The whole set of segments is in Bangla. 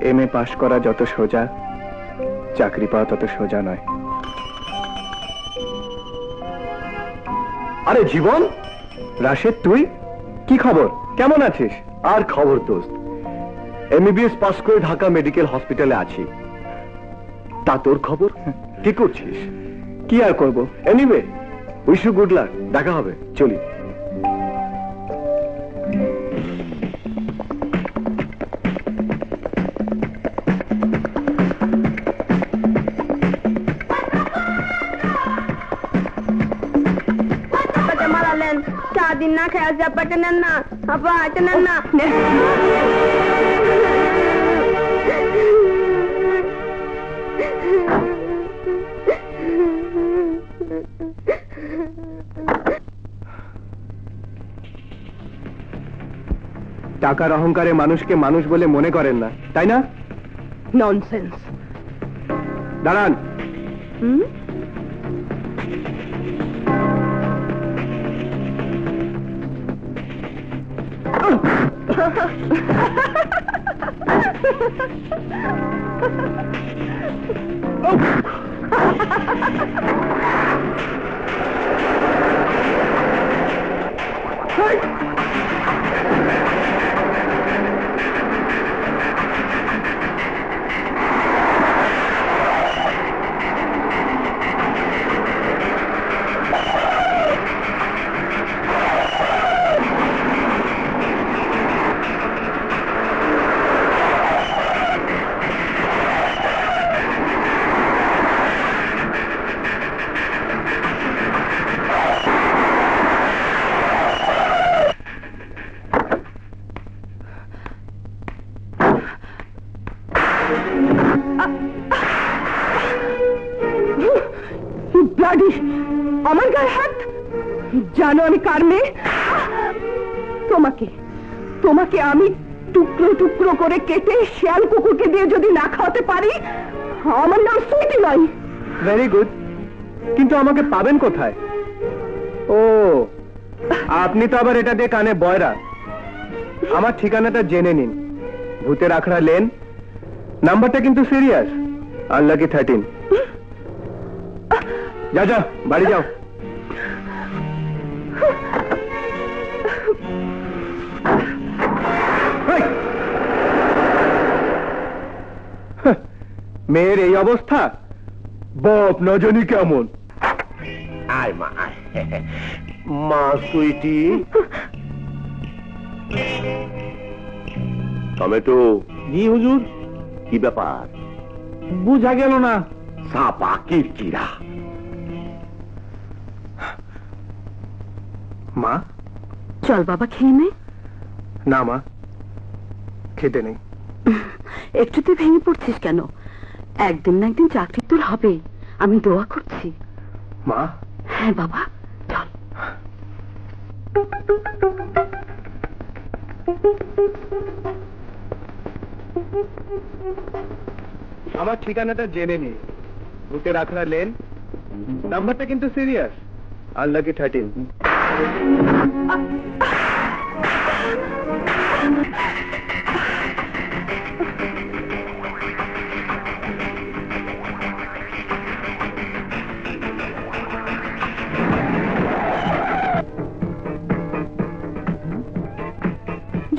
এমএ পাশ করা যত সোজা, চাকরি পাওয়া তত সোজা নয়। আরে জীবন, রাশেদ তুই, কি খবর, কেমন আছিস? আর খবর দোস্ত, এমবিবিএস পাস করে ঢাকা মেডিকেল হসপিটালে আছি। তা তোর খবর, কি করছিস? কি আর করব, anyway wish you good luck, দেখা হবে, চলি। মারালেন 4 দিন না খেয়ে চাপাটা নেন না, আপা এটা নেন না। টাকার অহংকারে মানুষকে মানুষ বলে মনে করেন না, তাই না? ননসেন্স। দাঁড়ান। আমার গায়ে হাত, জানো আমি কার মেয়ে? তোমাকে তোমাকে আমি টুকরো টুকরো করে কেটে শিয়াল কুকুরকে দিয়ে যদি না খাওয়াতে পারি, আমার নাম সুইটি নয়। ভেরি গুড, কিন্তু আমাকে পাবেন কোথায়? ও, আপনি তো আবার এটা দিয়ে কানে বয়রা। আমার ঠিকানাটা জেনে নিন, ভূতের আখড়া লেন, নাম্বারটা কিন্তু সিরিয়াস, আনলাকি 13। যাও যাও, বাড়ি যাও। মেয়ের এই অবস্থা, বাপ না জানি কেমন। আয় মা, আয় মা সুইটি। টমেটো। জি হুজুর। কি ব্যাপার? বুঝা গেল না। সাপা কিরকিরা। মা, চল বাবা খেয়ে নে। না মা, খেতে নেই। একটু তুই ভেঙে পড়ছিস কেন? একদিন না একদিন চাকরি তোর হবে, আমি দোয়া করছি। মা। হ্যাঁ বাবা, চল। আমার ঠিকানাটা জেনে নি, ভূতের আখড়া লেন, নাম্বারটা কিন্তু সিরিয়াস, আনলাকি 13।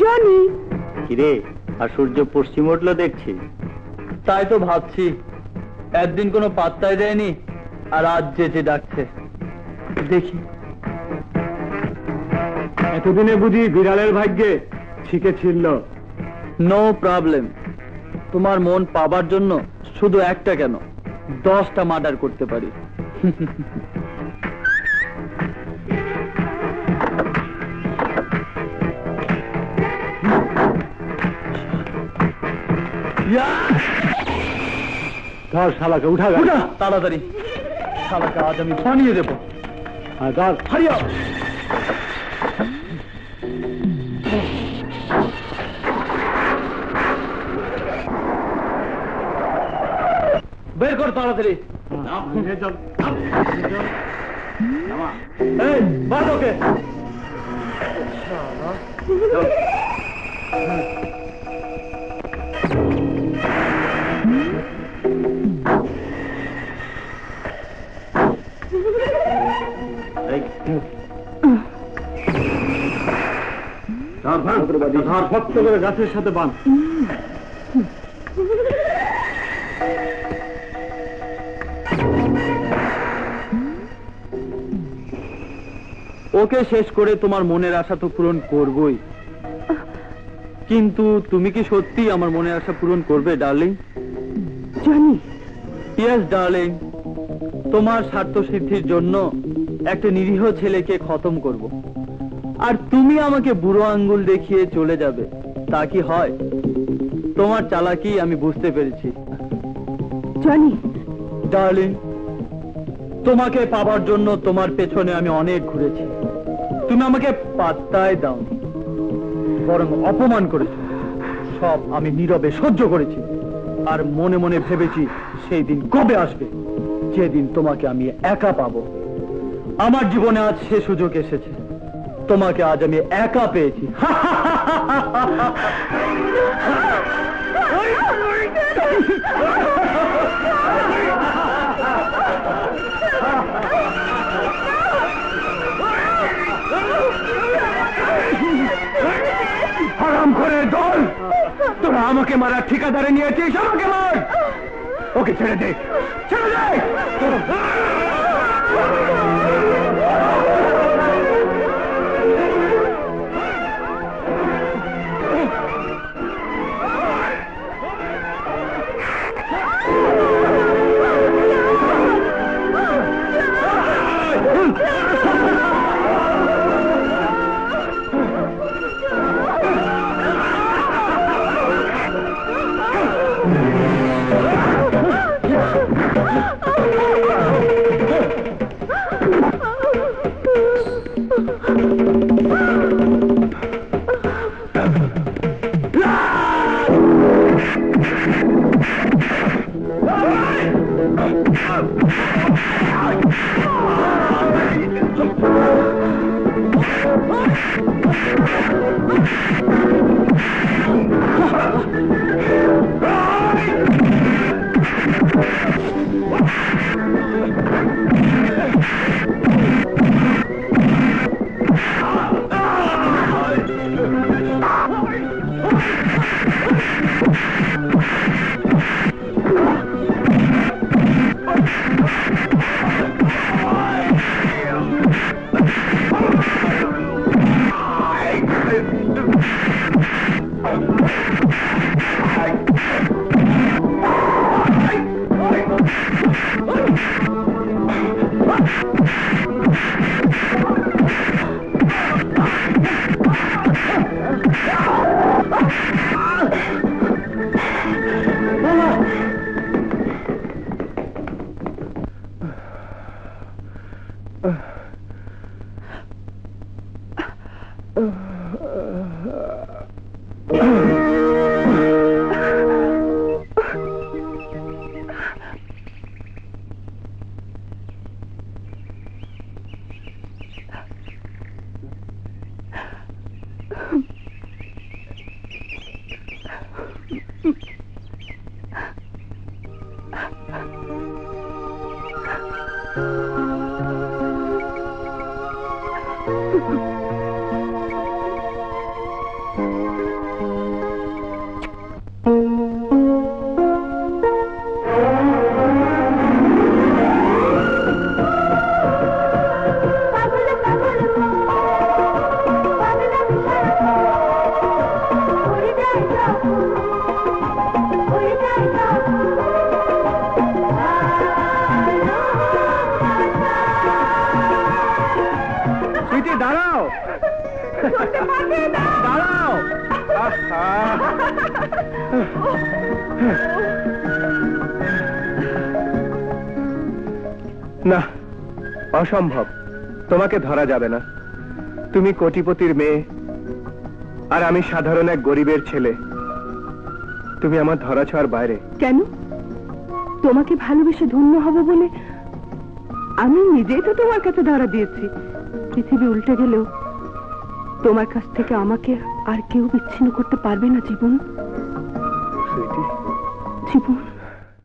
জনি, কিরে, আর সূর্য পশ্চিম উঠলো দেখছি। তাই তো ভাবছি, একদিন কোনো পাত্তাই দেয়নি, আর আজ যেতে ডাকছে। দেখি। এতদিনে বুঝি বিড়ালের ভাগ্যে ছিকে ছিল। নো প্রবলেম, তোমার মন পাবার জন্য শুধু একটা কেন, 10টা মার্ডার করতে পারি। ধর শালাকে, উঠা গেল। তাড়াতাড়ি, শালাকে আজ আমি বানিয়ে দেবো। ধর, হারিয়া। বের কর তাড়াতাড়ি। এই বাদ ওকে। শক্ত করে গাছের সাথে বাঁধ। ওকে শেষ করে তোমার মনের আশা তো পূরণ করবই, কিন্তু তুমি কি সত্যি আমার মনের আশা পূরণ করবে ডার্লিং? জানি। ইয়েস ডার্লিং, তোমার স্বার্থ সিদ্ধির জন্য একটা নিরীহ ছেলেকে খতম করব, আর তুমি আমাকে বুড়ো আঙ্গুল দেখিয়ে চলে যাবে, তা কি হয়? তোমার চালাকি আমি বুঝতে পেরেছি জানি। ডার্লিং, তোমাকে পাবার জন্য তোমার পেছনে আমি অনেক ঘুরেছি, তুমি আমাকে পাত্তাই দাওনি, বরং অপমান করেছো। সব আমি নীরবে সহ্য করেছি, আর মনে মনে ভেবেছি সেই দিন কবে আসবে যেদিন তোমাকে আমি একা পাবো। আমার জীবনে আজ সে সুযোগ এসেছে, তোমাকে আজ আমি একা পেয়েছি। হারাম করে দল, তোরা আমাকে মারার ঠিকাদারে নিয়েছিস, আমাকে মার। ওকে ছেড়ে দে, ছেড়ে দে। দাঁড়াও, দাঁড়াও। না, অসম্ভব, তোমাকে ধরা যাবে না। তুমি কোটিপতির মেয়ে, আর আমি সাধারণ এক গরিবের ছেলে। তুমি আমার ধরা ছোঁয়ার বাইরে। কেন? তোমাকে ভালোবেসে ধন্য হব বলে আমি নিজেই তো তোমার কাছে ধরা দিয়েছি। পৃথিবী উল্টে গেলেও তোমার কাছ থেকে আমাকে আর কেউ বিচ্ছিন্ন করতে পারবে না জীবন। জীবন